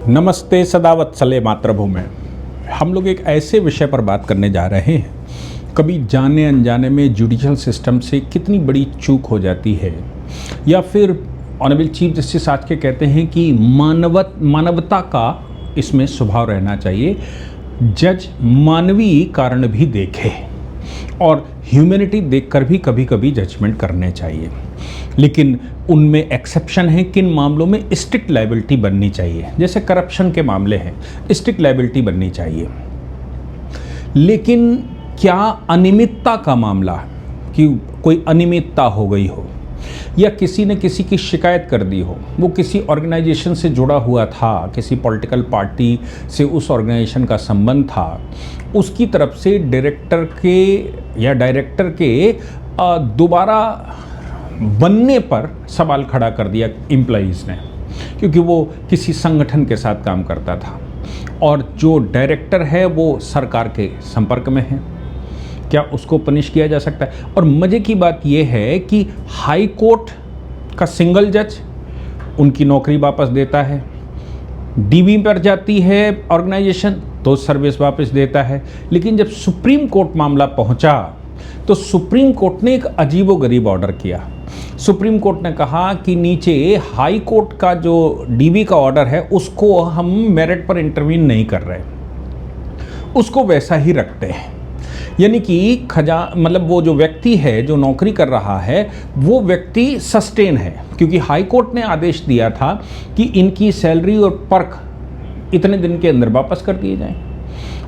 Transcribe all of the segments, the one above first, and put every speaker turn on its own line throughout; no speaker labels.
नमस्ते सदावत्सले मातृभूमि। हम लोग एक ऐसे विषय पर बात करने जा रहे हैं, कभी जाने अनजाने में जुडिशल सिस्टम से कितनी बड़ी चूक हो जाती है, या फिर ऑनरेबल चीफ जस्टिस आज के कहते हैं कि मानवता का इसमें स्वभाव रहना चाहिए। जज मानवीय कारण भी देखे और ह्यूमैनिटी देखकर भी कभी कभी जजमेंट करने चाहिए, लेकिन उनमें एक्सेप्शन है। किन मामलों में स्ट्रिक्ट लायबिलिटी बननी चाहिए, जैसे करप्शन के मामले हैं, स्ट्रिक्ट लायबिलिटी बननी चाहिए। लेकिन क्या अनियमितता का मामला, कि कोई अनियमितता हो गई हो या किसी ने किसी की शिकायत कर दी हो, वो किसी ऑर्गेनाइजेशन से जुड़ा हुआ था, किसी पॉलिटिकल पार्टी से उस ऑर्गेनाइजेशन का संबंध था, उसकी तरफ से डायरेक्टर के दोबारा बनने पर सवाल खड़ा कर दिया एम्प्लॉइज़ ने, क्योंकि वो किसी संगठन के साथ काम करता था और जो डायरेक्टर है वो सरकार के संपर्क में है। क्या उसको पनिश किया जा सकता है? और मज़े की बात यह है कि हाई कोर्ट का सिंगल जज उनकी नौकरी वापस देता है, डीवी पर जाती है ऑर्गेनाइजेशन तो सर्विस वापस देता है। लेकिन जब सुप्रीम कोर्ट मामला पहुंचा तो सुप्रीम कोर्ट ने एक अजीबोगरीब ऑर्डर किया। सुप्रीम कोर्ट ने कहा कि नीचे हाई कोर्ट का जो डीवी का ऑर्डर है उसको हम मेरिट पर इंटरवीन नहीं कर रहे, उसको वैसा ही रखते हैं। यानी कि मतलब वो जो व्यक्ति है जो नौकरी कर रहा है वो व्यक्ति सस्टेन है, क्योंकि हाई कोर्ट ने आदेश दिया था कि इनकी सैलरी और पर्क इतने दिन के अंदर वापस कर दिए जाएं,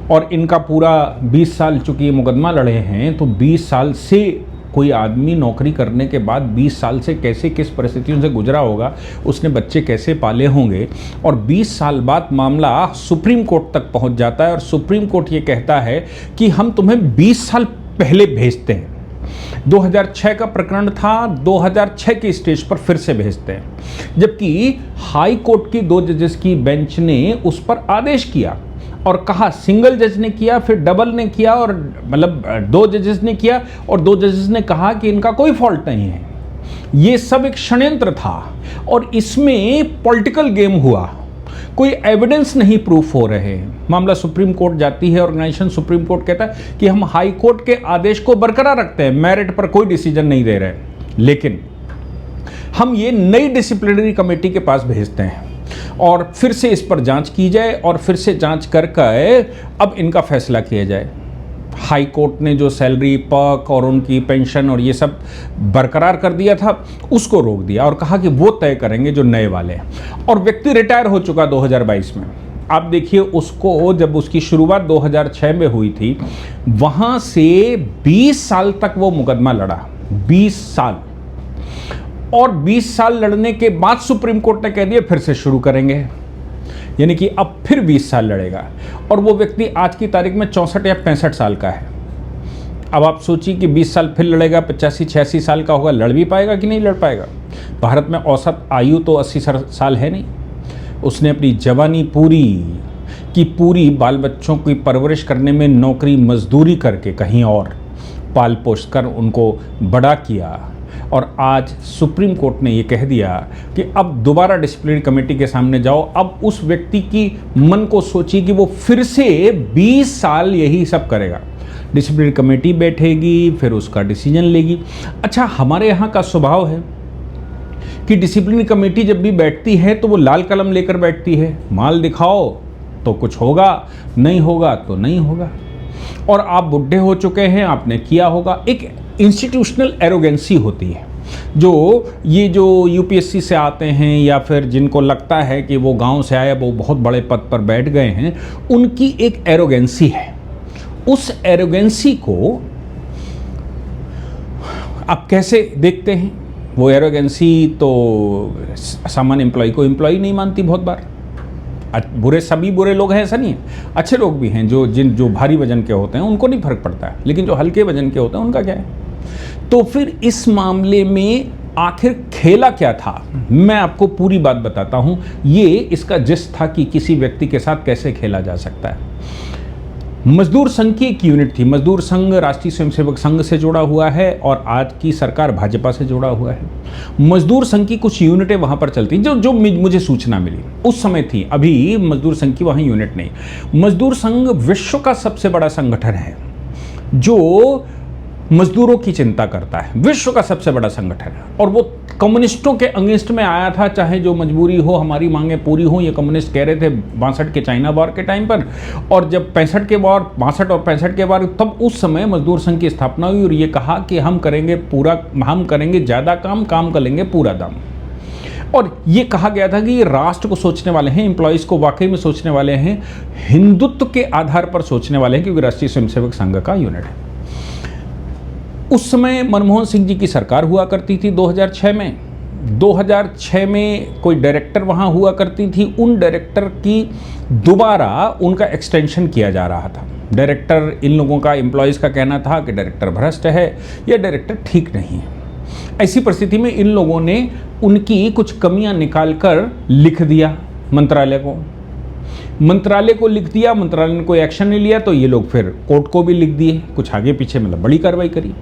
और इनका पूरा 20 साल चूँकि मुकदमा लड़े हैं, तो 20 साल से कोई आदमी नौकरी करने के बाद 20 साल से कैसे किस परिस्थितियों से गुजरा होगा, उसने बच्चे कैसे पाले होंगे, और 20 साल बाद मामला सुप्रीम कोर्ट तक पहुंच जाता है और सुप्रीम कोर्ट ये कहता है कि हम तुम्हें 20 साल पहले भेजते हैं। 2006 का प्रकरण था, 2006 के स्टेज पर फिर से भेजते हैं, जबकि हाई कोर्ट की 2 जजेस की बेंच ने उस पर आदेश किया और कहा, सिंगल जज ने किया, फिर डबल ने किया, और मतलब 2 जजेस ने किया और 2 जजेस ने कहा कि इनका कोई फॉल्ट नहीं है, ये सब एक षड्यंत्र था और इसमें पॉलिटिकल गेम हुआ, कोई एविडेंस नहीं प्रूफ हो रहे हैं। मामला सुप्रीम कोर्ट जाती है ऑर्गेनाइजेशन, सुप्रीम कोर्ट कहता है कि हम हाई कोर्ट के आदेश को बरकरार रखते हैं, मेरिट पर कोई डिसीजन नहीं दे रहे, लेकिन हम ये नई डिसिप्लिनरी कमेटी के पास भेजते हैं और फिर से इस पर जांच की जाए और फिर से जांच करके अब इनका फैसला किया जाए। हाई कोर्ट ने जो सैलरी, पर्क और उनकी पेंशन और ये सब बरकरार कर दिया था, उसको रोक दिया और कहा कि वो तय करेंगे जो नए वाले हैं। और व्यक्ति रिटायर हो चुका 2022 में। आप देखिए उसको, जब उसकी शुरुआत 2006 में हुई थी, वहाँ से 20 साल तक वो मुकदमा लड़ा, 20 साल, और 20 साल लड़ने के बाद सुप्रीम कोर्ट ने कह दिया फिर से शुरू करेंगे, यानी कि अब फिर 20 साल लड़ेगा। और वो व्यक्ति आज की तारीख में 64 या 65 साल का है। अब आप सोचिए कि 20 साल फिर लड़ेगा, 85-86 साल का होगा, लड़ भी पाएगा कि नहीं लड़ पाएगा? भारत में औसत आयु तो 80 साल है नहीं। उसने अपनी जवानी पूरी बाल बच्चों की परवरिश करने में नौकरी मजदूरी करके कहीं और पाल पोस कर उनको बड़ा किया, और आज सुप्रीम कोर्ट ने ये कह दिया कि अब दोबारा डिसिप्लिनरी कमेटी के सामने जाओ। अब उस व्यक्ति की मन को सोचिए कि वो फिर से 20 साल यही सब करेगा। डिसिप्लिनरी कमेटी बैठेगी, फिर उसका डिसीजन लेगी। अच्छा, हमारे यहाँ का स्वभाव है कि डिसिप्लिनरी कमेटी जब भी बैठती है तो वो लाल कलम लेकर बैठती है, माल दिखाओ तो कुछ होगा, नहीं होगा तो नहीं होगा, और आप बुढ़े हो चुके हैं, आपने किया होगा। एक इंस्टीट्यूशनल एरोगेंसी होती है, जो यूपीएससी से आते हैं या फिर जिनको लगता है कि वो गांव से आए, वो बहुत बड़े पद पर बैठ गए हैं, उनकी एक एरोगेंसी है। उस एरोगेंसी को आप कैसे देखते हैं? वो एरोगेंसी तो सामान्य एम्प्लॉय को एम्प्लॉय नहीं मानती बहुत बार। सभी बुरे लोग हैं ऐसा नहीं है, अच्छे लोग भी हैं जो भारी वजन के होते हैं उनको नहीं फर्क पड़ता है, लेकिन जो हल्के वजन के होते हैं उनका क्या है? तो फिर इस मामले में आखिर खेला क्या था? मैं आपको पूरी बात बताता हूं। ये इसका जिस था कि किसी व्यक्ति के साथ कैसे खेला जा सकता है। मजदूर संघ की एक यूनिट थी। मजदूर संघ राष्ट्रीय स्वयंसेवक संघ से जुड़ा हुआ है और आज की सरकार भाजपा से जुड़ा हुआ है। मजदूर संघ की कुछ यूनिटें वहां पर चलती जो मुझे सूचना मिली उस समय थी, अभी मजदूर संघ की वहां यूनिट नहीं। मजदूर संघ विश्व का सबसे बड़ा संगठन है जो मजदूरों की चिंता करता है, विश्व का सबसे बड़ा संगठन है। और वो कम्युनिस्टों के अगेंस्ट में आया था, चाहे जो मजबूरी हो, हमारी मांगें पूरी हो, ये कम्युनिस्ट कह रहे थे 62 के चाइना वॉर के टाइम पर। और जब 65 के वॉर, 62 और 65 के वॉर, तब उस समय मजदूर संघ की स्थापना हुई और ये कहा कि हम करेंगे ज़्यादा काम कर लेंगे पूरा दाम। और ये कहा गया था कि ये राष्ट्र को सोचने वाले हैं, एम्प्लॉयज़ को वाकई में सोचने वाले हैं, हिंदुत्व के आधार पर सोचने वाले हैं, क्योंकि राष्ट्रीय स्वयंसेवक संघ का यूनिट है। उस समय मनमोहन सिंह जी की सरकार हुआ करती थी 2006 में। 2006 में कोई डायरेक्टर वहाँ हुआ करती थी, उन डायरेक्टर की दोबारा उनका एक्सटेंशन किया जा रहा था। डायरेक्टर, इन लोगों का, एम्प्लॉयज़ का कहना था कि डायरेक्टर भ्रष्ट है या डायरेक्टर ठीक नहीं है। ऐसी परिस्थिति में इन लोगों ने उनकी कुछ कमियां निकालकर लिख दिया मंत्रालय को लिख दिया। मंत्रालय ने कोई एक्शन नहीं लिया तो ये लोग फिर कोर्ट को भी लिख दिए, कुछ आगे पीछे, मतलब बड़ी कार्रवाई करी।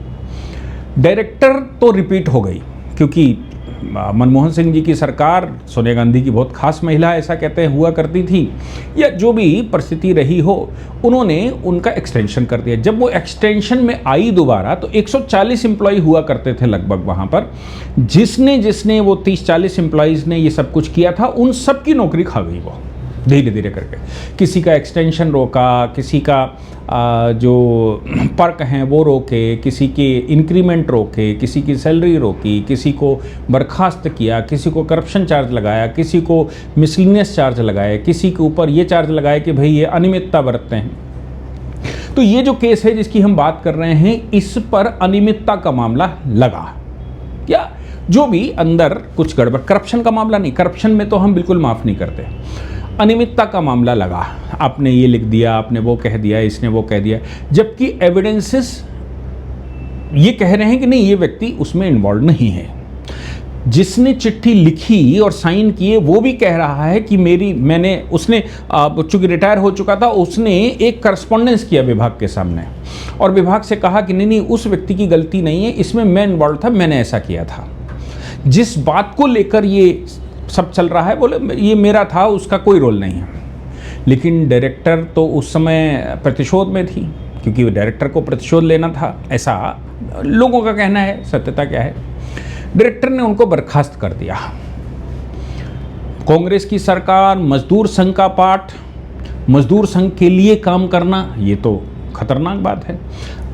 डायरेक्टर तो रिपीट हो गई, क्योंकि मनमोहन सिंह जी की सरकार सोनिया गांधी की बहुत खास महिला ऐसा कहते हैं हुआ करती थी, या जो भी परिस्थिति रही हो, उन्होंने उनका एक्सटेंशन कर दिया। जब वो एक्सटेंशन में आई दोबारा तो 140 एम्प्लॉय हुआ करते थे लगभग वहाँ पर। जिसने वो 30-40 एम्प्लॉयज़ ने ये सब कुछ किया था, उन सब की नौकरी खा गई वो धीरे धीरे करके। किसी का एक्सटेंशन रोका, किसी का जो पर्क हैं वो रोके, किसी के इंक्रीमेंट रोके, किसी की सैलरी रोकी, किसी को बर्खास्त किया, किसी को करप्शन चार्ज लगाया, किसी को मिसलिनियस चार्ज लगाया, किसी के ऊपर ये चार्ज लगाया कि भाई ये अनियमितता बरतते हैं। तो ये जो केस है जिसकी हम बात कर रहे हैं, इस पर अनियमितता का मामला लगा, या जो भी अंदर कुछ गड़बड़, करप्शन का मामला नहीं, करप्शन में तो हम बिल्कुल माफ़ नहीं करते, अनियमितता का मामला लगा। आपने ये लिख दिया, आपने वो कह दिया, इसने वो कह दिया, जबकि एविडेंसेस ये कह रहे हैं कि नहीं, ये व्यक्ति उसमें इन्वॉल्व नहीं है। जिसने चिट्ठी लिखी और साइन किए वो भी कह रहा है कि उसने चूंकि रिटायर हो चुका था, उसने एक करस्पॉन्डेंस किया विभाग के सामने और विभाग से कहा कि नहीं उस व्यक्ति की गलती नहीं है, इसमें मैं इन्वॉल्व था, मैंने ऐसा किया था। जिस बात को लेकर ये सब चल रहा है, बोले ये मेरा था, उसका कोई रोल नहीं है। लेकिन डायरेक्टर तो उस समय प्रतिशोध में थी, क्योंकि डायरेक्टर को प्रतिशोध लेना था, ऐसा लोगों का कहना है। सत्यता क्या है, डायरेक्टर ने उनको बर्खास्त कर दिया। कांग्रेस की सरकार, मजदूर संघ का पाठ, मजदूर संघ के लिए काम करना, ये तो खतरनाक बात है।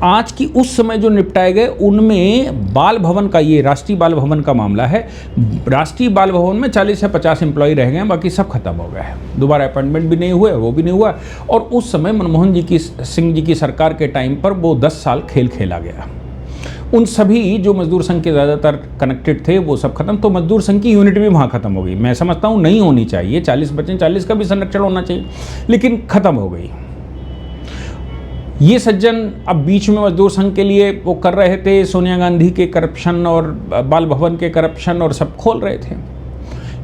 आज की उस समय जो निपटाए गए उनमें बाल भवन का, ये राष्ट्रीय बाल भवन का मामला है। राष्ट्रीय बाल भवन में 40 से 50 एम्प्लॉय रह गए, बाकी सब खत्म हो गया है। दोबारा अपॉइंटमेंट भी नहीं हुए, वो भी नहीं हुआ। और उस समय मनमोहन सिंह जी की सरकार के टाइम पर वो 10 साल खेल खेला गया। उन सभी जो मजदूर संघ के ज़्यादातर कनेक्टेड थे वो सब खत्म। तो मजदूर संघ की यूनिट भी वहाँ खत्म हो गई। मैं समझता हूँ नहीं होनी चाहिए, 40 बच्चे, 40 का भी संरक्षण होना चाहिए, लेकिन खत्म हो गई। ये सज्जन अब बीच में मजदूर संघ के लिए वो कर रहे थे, सोनिया गांधी के करप्शन और बाल भवन के करप्शन और सब खोल रहे थे।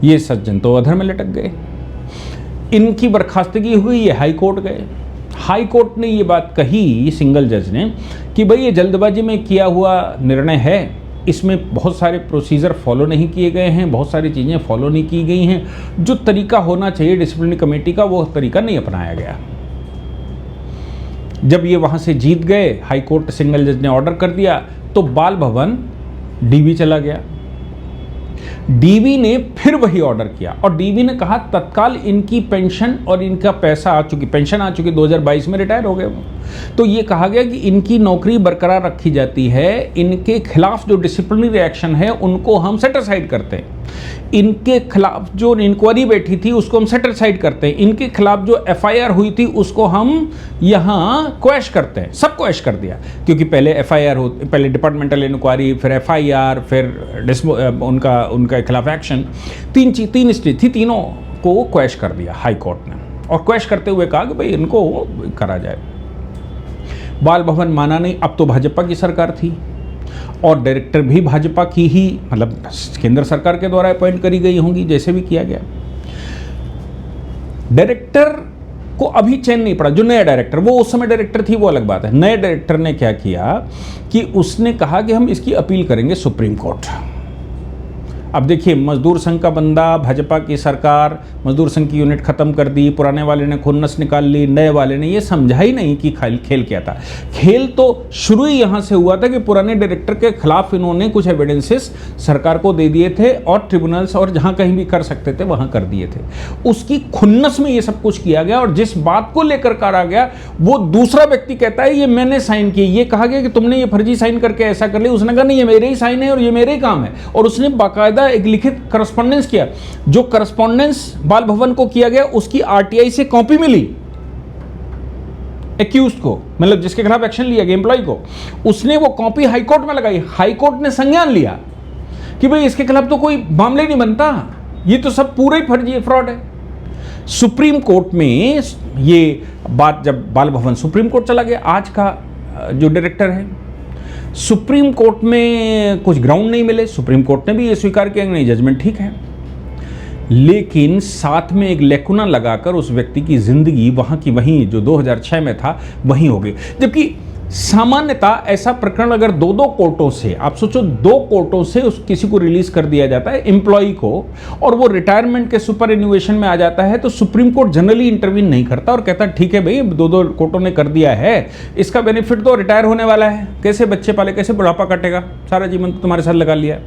ये सज्जन तो अधर में लटक गए। इनकी बर्खास्तगी हुई, ये हाई कोर्ट गए। हाई कोर्ट ने ये बात कही, सिंगल जज ने, कि भाई ये जल्दबाजी में किया हुआ निर्णय है, इसमें बहुत सारे प्रोसीजर फॉलो नहीं किए गए हैं, बहुत सारी चीज़ें फॉलो नहीं की गई हैं। जो तरीका होना चाहिए डिसिप्लिनरी कमेटी का, वो तरीका नहीं अपनाया गया। जब ये वहाँ से जीत गए, हाई कोर्ट सिंगल जज ने ऑर्डर कर दिया, तो बाल भवन डीवी चला गया। डीवी ने फिर वही ऑर्डर किया और डीवी ने कहा तत्काल इनकी पेंशन और इनका पैसा आ चुकी, पेंशन आ चुकी, 2022 में रिटायर हो गए वो। तो ये कहा गया कि इनकी नौकरी बरकरार रखी जाती है, इनके खिलाफ जो डिसिप्लिनरी एक्शन है उनको हम सेट असाइड करते हैं, इनके खिलाफ जो इंक्वायरी बैठी थी उसको हम सेट असाइड करते हैं, इनके खिलाफ जो एफआईआर हुई थी उसको हम यहाँ क्वैश करते हैं। सब क्वैश कर दिया, क्योंकि पहले एफआईआर हो, पहले डिपार्टमेंटल इंक्वायरी, फिर एफआईआर, फिर उनका खिलाफ एक्शन, तीन स्टेज थी, तीनों को क्वैश कर दिया हाई कोर्ट ने। और क्वैश करते हुए कहा कि भाई इनको करा जाए। बाल भवन माना नहीं। अब तो भाजपा की सरकार थी और डायरेक्टर भी भाजपा की ही, मतलब केंद्र सरकार के द्वारा अपॉइंट करी गई होंगी, जैसे भी किया गया। डायरेक्टर को अभी चैन नहीं पड़ा। जो नया डायरेक्टर, वो उस समय डायरेक्टर थी वो अलग बात है, नए डायरेक्टर ने क्या किया कि उसने कहा कि हम इसकी अपील करेंगे सुप्रीम कोर्ट। अब देखिए, मजदूर संघ का बंदा, भाजपा की सरकार मजदूर संघ की यूनिट खत्म कर दी, पुराने वाले ने खुन्नस निकाल ली, नए वाले ने ये समझा ही नहीं कि खेल क्या था। खेल तो शुरू ही यहाँ से हुआ था कि पुराने डायरेक्टर के खिलाफ इन्होंने कुछ एविडेंसेस सरकार को दे दिए थे और ट्रिब्यूनल्स और जहाँ कहीं भी कर सकते थे वहाँ कर दिए थे। उसकी खुन्नस में ये सब कुछ किया गया और जिस बात को लेकर करा गया वो दूसरा व्यक्ति कहता है ये मैंने साइन किए। ये कहा गया कि तुमने ये फर्जी साइन करके ऐसा कर लिया, उसने कहा नहीं ये मेरे ही साइन है और ये मेरे ही काम है, और उसने बाकायदा एक लिखित करस्पॉन्डेंस किया। जो करस्पॉन्डेंस बाल भवन को किया गया उसकी आरटीआई से कॉपी मिली एक्यूज्ड को, मतलब जिसके खिलाफ एक्शन लिया गया एम्प्लॉय को, उसने वो कॉपी हाईकोर्ट में लगाई। हाईकोर्ट ने संज्ञान लिया कि भाई इसके खिलाफ तो कोई मामले नहीं बनता, ये तो सब पूरा ही फर्जी फ्रॉड है। सुप्रीम कोर्ट में ये बात, जब बाल भवन सुप्रीम कोर्ट चला गया, आज का जो डायरेक्टर है, सुप्रीम कोर्ट में कुछ ग्राउंड नहीं मिले, सुप्रीम कोर्ट ने भी ये स्वीकार किया कि नहीं जजमेंट ठीक है, लेकिन साथ में एक लेकुना लगाकर उस व्यक्ति की जिंदगी वहां की वहीं जो 2006 में था वहीं हो गई। जबकि सामान्यतः ऐसा प्रकरण अगर दो कोर्टों से, आप सोचो 2 कोर्टों से उस किसी को रिलीज कर दिया जाता है एम्प्लॉय को, और वो रिटायरमेंट के सुपर एन्युएशन में आ जाता है, तो सुप्रीम कोर्ट जनरली इंटरवीन नहीं करता और कहता ठीक है भाई 2 कोर्टों ने कर दिया है, इसका बेनिफिट तो रिटायर होने वाला है, कैसे बच्चे पाले, कैसे बुढ़ापा काटेगा, सारा जीवन तो तुम्हारे साथ लगा लिया।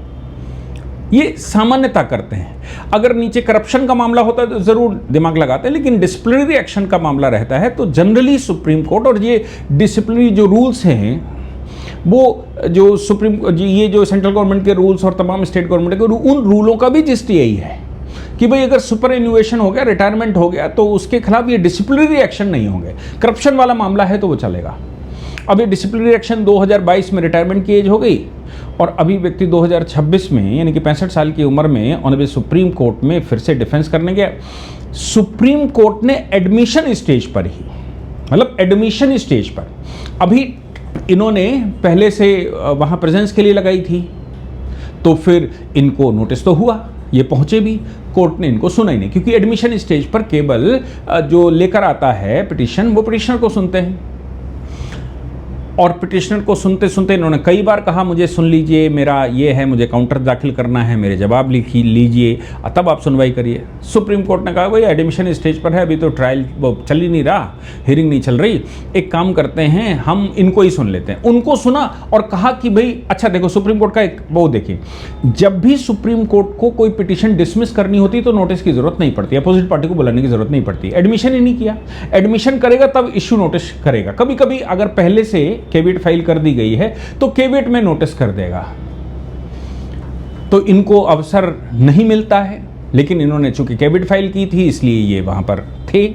ये सामान्यता करते हैं। अगर नीचे करप्शन का मामला होता है तो जरूर दिमाग लगाते हैं, लेकिन डिसिप्लिनरी एक्शन का मामला रहता है तो जनरली सुप्रीम कोर्ट, और ये डिसिप्लिनरी जो रूल्स हैं वो जो ये जो सेंट्रल गवर्नमेंट के रूल्स और तमाम स्टेट गवर्नमेंट के उन रूलों का भी जिस्ट यही है कि भाई अगर सुपर एन्युएशन हो गया, रिटायरमेंट हो गया, तो उसके खिलाफ ये डिसिप्लिनरी एक्शन नहीं होंगे। करप्शन वाला मामला है तो वो चलेगा। अब ये डिसिप्लिनरी एक्शन 2022 में रिटायरमेंट की एज हो गई और अभी व्यक्ति 2026 में यानी कि 65 साल की उम्र में ऑनरेबल सुप्रीम कोर्ट में फिर से डिफेंस करने गया। सुप्रीम कोर्ट ने एडमिशन स्टेज पर ही, मतलब एडमिशन स्टेज पर, अभी इन्होंने पहले से वहाँ प्रेजेंस के लिए लगाई थी, तो फिर इनको नोटिस तो हुआ, ये पहुँचे भी, कोर्ट ने इनको सुना ही नहीं, क्योंकि एडमिशन स्टेज पर केवल जो लेकर आता है पिटीशन वो पिटीशनर को सुनते हैं। और पिटिशनर को सुनते सुनते इन्होंने कई बार कहा मुझे सुन लीजिए, मेरा ये है, मुझे काउंटर दाखिल करना है, मेरे जवाब लिख लीजिए, तब आप सुनवाई करिए। सुप्रीम कोर्ट ने कहा भाई एडमिशन स्टेज पर है, अभी तो ट्रायल वो चल ही नहीं रहा, हियरिंग नहीं चल रही, एक काम करते हैं हम इनको ही सुन लेते हैं। उनको सुना और कहा कि भाई अच्छा देखो, सुप्रीम कोर्ट का एक वो देखिए, जब भी सुप्रीम कोर्ट को कोई पिटिशन डिसमिस करनी होती तो नोटिस की जरूरत नहीं पड़ती, अपोजिट पार्टी को बुलाने की जरूरत नहीं पड़ती। एडमिशन ही नहीं किया, एडमिशन करेगा तब इश्यू नोटिस करेगा। कभी कभी अगर पहले से केविट फाइल कर दी गई है तो केविट में नोटिस कर देगा, तो इनको अवसर नहीं मिलता है, लेकिन इन्होंने चूंकि केविट फाइल की थी इसलिए ये वहां पर थे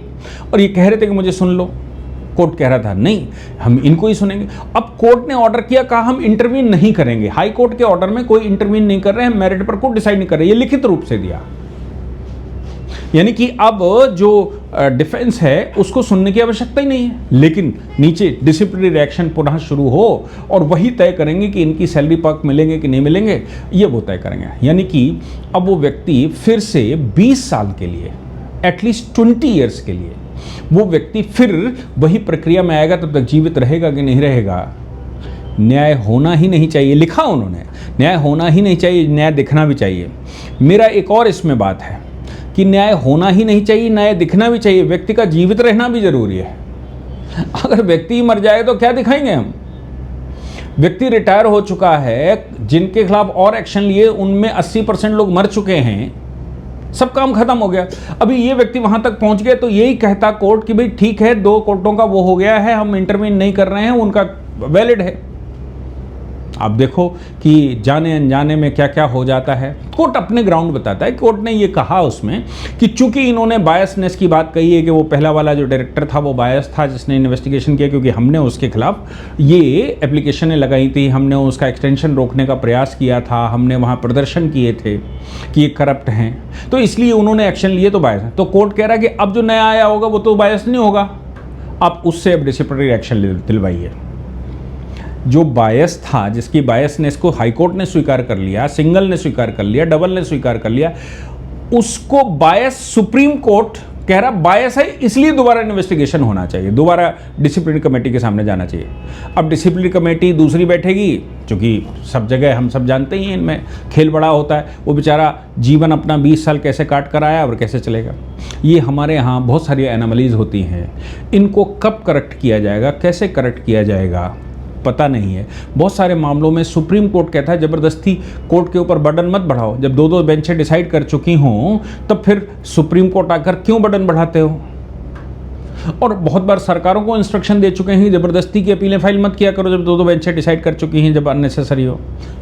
और ये कह रहे थे कि मुझे सुन लो। कोर्ट कह रहा था नहीं हम इनको ही सुनेंगे। अब कोर्ट ने ऑर्डर किया, कहा हम इंटरवीन नहीं करेंगे, हाई कोर्ट के ऑर्डर में कोई इंटरवीन नहीं कर रहे हैं, मेरिट पर कोर्ट डिसाइड नहीं कर रहे, ये लिखित रूप से दिया। यानी कि अब जो डिफेंस है उसको सुनने की आवश्यकता ही नहीं है, लेकिन नीचे डिसिप्लिनरी एक्शन पुनः शुरू हो और वही तय करेंगे कि इनकी सैलरी पक मिलेंगे कि नहीं मिलेंगे, ये वो तय करेंगे। यानी कि अब वो व्यक्ति फिर से 20 साल के लिए, एटलीस्ट 20 ईयर्स के लिए वो व्यक्ति फिर वही प्रक्रिया में आएगा, तब तक जीवित रहेगा कि नहीं रहेगा। न्याय होना ही नहीं चाहिए, लिखा उन्होंने, न्याय होना ही नहीं चाहिए, न्याय दिखना भी चाहिए। मेरा एक और इसमें बात है कि न्याय होना ही नहीं चाहिए, न्याय दिखना भी चाहिए, व्यक्ति का जीवित रहना भी जरूरी है। अगर व्यक्ति मर जाए तो क्या दिखाएंगे हम? व्यक्ति रिटायर हो चुका है, जिनके खिलाफ और एक्शन लिए उनमें 80% लोग मर चुके हैं, सब काम खत्म हो गया। अभी ये व्यक्ति वहां तक पहुंच गए तो यही कहता कोर्ट कि भाई ठीक है 2 कोर्टों का वो हो गया है, हम इंटरवीन नहीं कर रहे हैं, उनका वैलिड है। आप देखो कि जाने अनजाने में क्या क्या हो जाता है। कोर्ट अपने ग्राउंड बताता है। कोर्ट ने ये कहा उसमें कि चूंकि इन्होंने बायसनेस की बात कही है कि वो पहला वाला जो डायरेक्टर था वो बायस था जिसने इन्वेस्टिगेशन किया, क्योंकि हमने उसके खिलाफ ये एप्लीकेशनें लगाई थी, हमने उसका एक्सटेंशन रोकने का प्रयास किया था, हमने वहाँ प्रदर्शन किए थे कि ये करप्ट हैं, तो इसलिए उन्होंने एक्शन लिए तो बायस है। तो कोर्ट कह रहा है कि अब जो नया आया होगा वो तो बायस नहीं होगा, आप उससे अब डिसिप्लिनरी एक्शन दिलवाइए। जो बायस था, जिसकी बायसनेस को हाईकोर्ट ने स्वीकार कर लिया, सिंगल ने स्वीकार कर लिया, डबल ने स्वीकार कर लिया, उसको बायस सुप्रीम कोर्ट कह रहा बायस है इसलिए दोबारा इन्वेस्टिगेशन होना चाहिए, दोबारा डिसिप्लिन कमेटी के सामने जाना चाहिए। अब डिसिप्लिन कमेटी दूसरी बैठेगी, क्योंकि सब जगह हम सब जानते ही हैं इनमें खेल बड़ा होता है। वो बेचारा जीवन अपना 20 साल कैसे काट कर आया और कैसे चलेगा। ये हमारे यहाँ बहुत सारी एनोमलीज होती हैं, इनको कब करेक्ट किया जाएगा, कैसे करेक्ट किया जाएगा पता नहीं है। बहुत सारे मामलों में सुप्रीम कोर्ट कहता है ज़बरदस्ती कोर्ट के ऊपर बर्डन मत बढ़ाओ। जब दो बेंचें डिसाइड कर चुकी हों तब फिर सुप्रीम कोर्ट आकर क्यों बर्डन बढ़ाते हो। और बहुत बार सरकारों को इंस्ट्रक्शन दे चुके हैं ज़बरदस्ती की अपीलें फाइल मत किया करो जब दो बेंचें डिसाइड कर चुकी हैं, जब अननेसेसरी हो।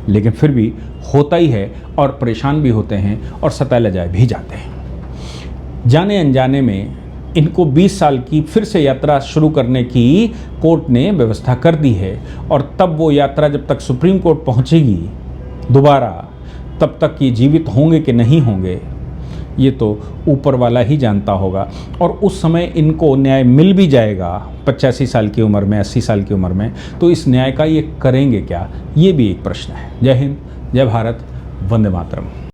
लेकिन फिर भी होता ही है और परेशान भी होते हैं और सताए लजाए भी जाते हैं। जाने अनजाने में इनको 20 साल की फिर से यात्रा शुरू करने की कोर्ट ने व्यवस्था कर दी है, और तब वो यात्रा जब तक सुप्रीम कोर्ट पहुंचेगी दोबारा, तब तक ये जीवित होंगे कि नहीं होंगे ये तो ऊपर वाला ही जानता होगा। और उस समय इनको न्याय मिल भी जाएगा 85 साल की उम्र में, 80 साल की उम्र में, तो इस न्याय का ये करेंगे क्या, ये भी एक प्रश्न है। जय हिंद, जय भारत, वंदे मातरम।